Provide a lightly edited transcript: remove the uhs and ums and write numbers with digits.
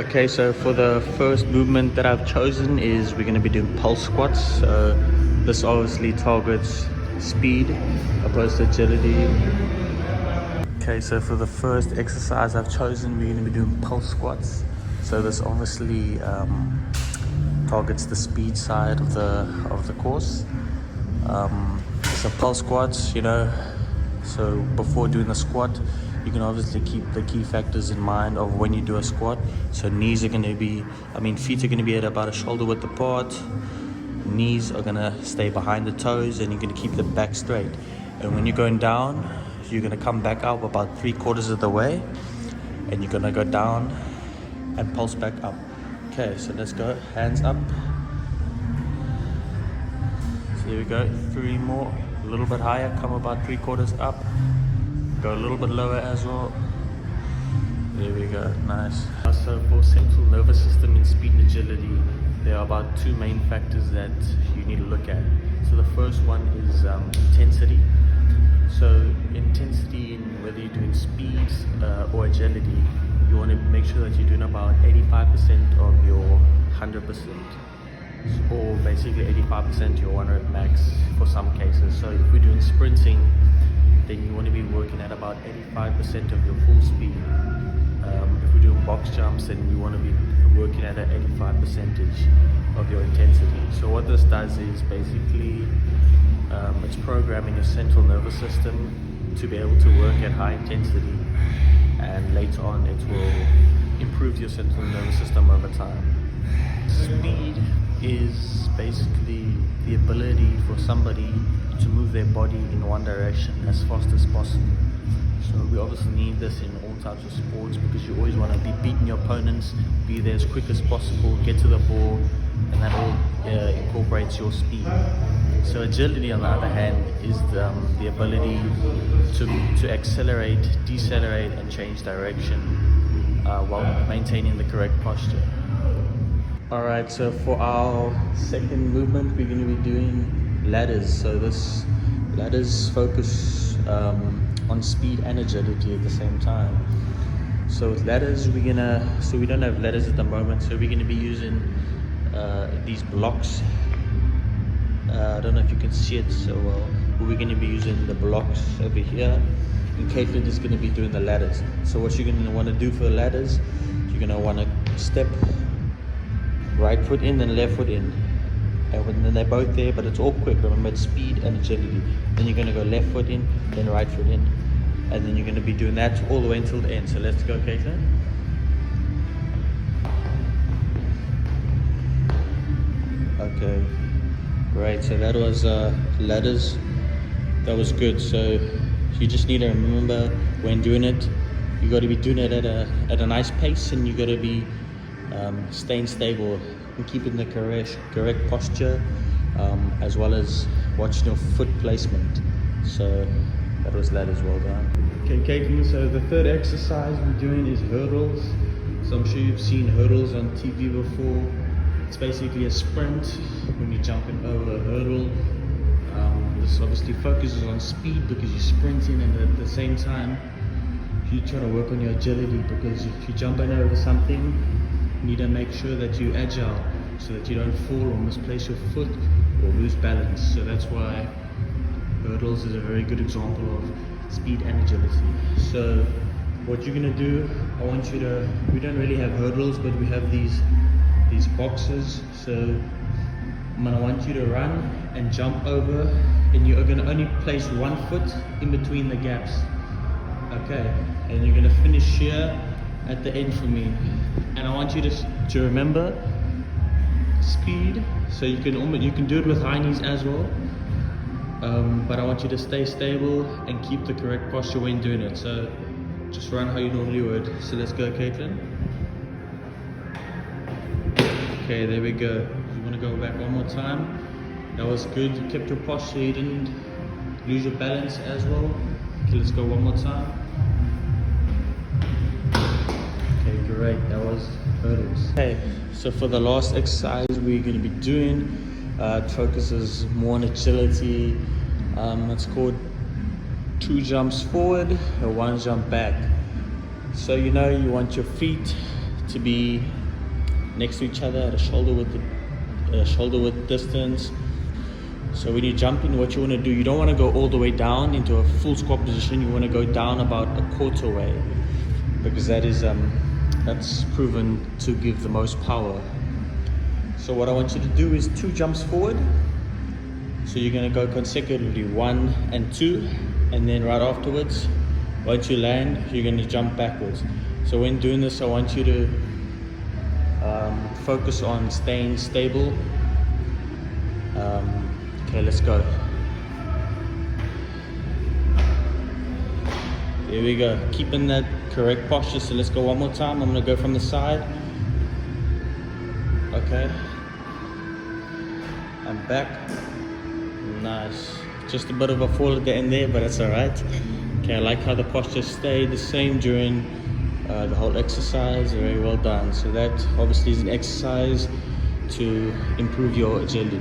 Okay, so for the first movement that I've chosen is we're going to be doing pulse squats. So this obviously targets speed opposed to agility. Okay, so for the first exercise I've chosen, we're going to be doing pulse squats. So this obviously targets the speed side of the course. So pulse squats, so before doing the squat, you can obviously keep the key factors in mind of when you do a squat. So feet are going to be at about a shoulder width apart. Knees are going to stay behind the toes, and you're going to keep the back straight. And when you're going down, you're going to come back up about 3/4 of the way, and you're going to go down and pulse back up. Okay, so let's go. Hands up. So here we go. 3 more. A little bit higher. Come about 3/4 up. Go a little bit lower as well. There we go. Nice. So for central nervous system and speed and agility, there are about 2 main factors that you need to look at. So the first one is intensity. So intensity in whether you're doing speed or agility, you want to make sure that you're doing about 85% of your 100%, or basically 85% your 1 rep max for some cases. So if we're doing sprinting, then you want to be working at about 85% of your full speed. If we're doing box jumps, then we want to be working at an 85% of your intensity. So what this does is basically it's programming your central nervous system to be able to work at high intensity, and later on it will improve your central nervous system over time. Speed is basically the ability for somebody to move their body in one direction as fast as possible. So we obviously need this in all types of sports, because you always want to be beating your opponents, be there as quick as possible, get to the ball, and that all incorporates your speed. So agility, on the other hand, is the ability to accelerate, decelerate, and change direction while maintaining the correct posture. Alright, so for our second movement, we're going to be doing ladders. So this ladders focus on speed and agility at the same time. So with ladders, we don't have ladders at the moment, so we're going to be using these blocks. I don't know if you can see it so well, but we're going to be using the blocks over here, and Caitlin is going to be doing the ladders. So what you're going to want to do for the ladders, you're going to want to step right foot in and left foot in, and then they're both there, but it's all quick. Remember, it's speed and agility. Then you're going to go left foot in, then right foot in, and then you're going to be doing that all the way until the end. So let's go, Caitlin. Okay, great. So that was ladders. That was good. So you just need to remember, when doing it, you got to be doing it at a nice pace, and you got to be staying stable and keeping the correct posture, as well as watching your foot placement. So that was ladders. Well done. Okay, Caitlin, so the third exercise we're doing is hurdles. So I'm sure you've seen hurdles on TV before. It's basically a sprint when you're jumping over a hurdle. This obviously focuses on speed because you're sprinting, and at the same time you're trying to work on your agility, because if you're jumping over something, you need to make sure that you're agile so that you don't fall or misplace your foot or lose balance. So that's why hurdles is a very good example of speed and agility. So what you're going to do, we don't really have hurdles, but we have these boxes. So I'm going to want you to run and jump over, and you're going to only place 1 foot in between the gaps. Okay, and you're going to finish here at the end for me. And I want you to remember speed. So you can do it with high knees as well, but I want you to stay stable and keep the correct posture when doing it. So just run how you normally would. So let's go, Caitlin. Okay, there we go. You want to go back one more time. That was good. You kept your posture. You didn't lose your balance as well. Okay, let's go one more time. Okay, great. That was hurdles. Okay, so for the last exercise we're going to be doing, it focuses more on agility. It's called 2 jumps forward and 1 jump back. So you want your feet to be next to each other at a shoulder width distance. So when you're jumping, what you want to do, you don't want to go all the way down into a full squat position. You want to go down about a quarter way, because that's proven to give the most power. So what I want you to do is 2 jumps forward. So you're going to go consecutively 1 and 2, and then right afterwards, once you land, you're going to jump backwards. So when doing this, I want you to focus on staying stable. Okay, let's go. There we go. Keeping that correct posture. So let's go one more time. I'm going to go from the side. Okay. I'm back. Nice. Just a bit of a fall at the end there, but it's alright. Okay, I like how the posture stayed the same during the whole exercise. Very well done. So that obviously is an exercise to improve your agility.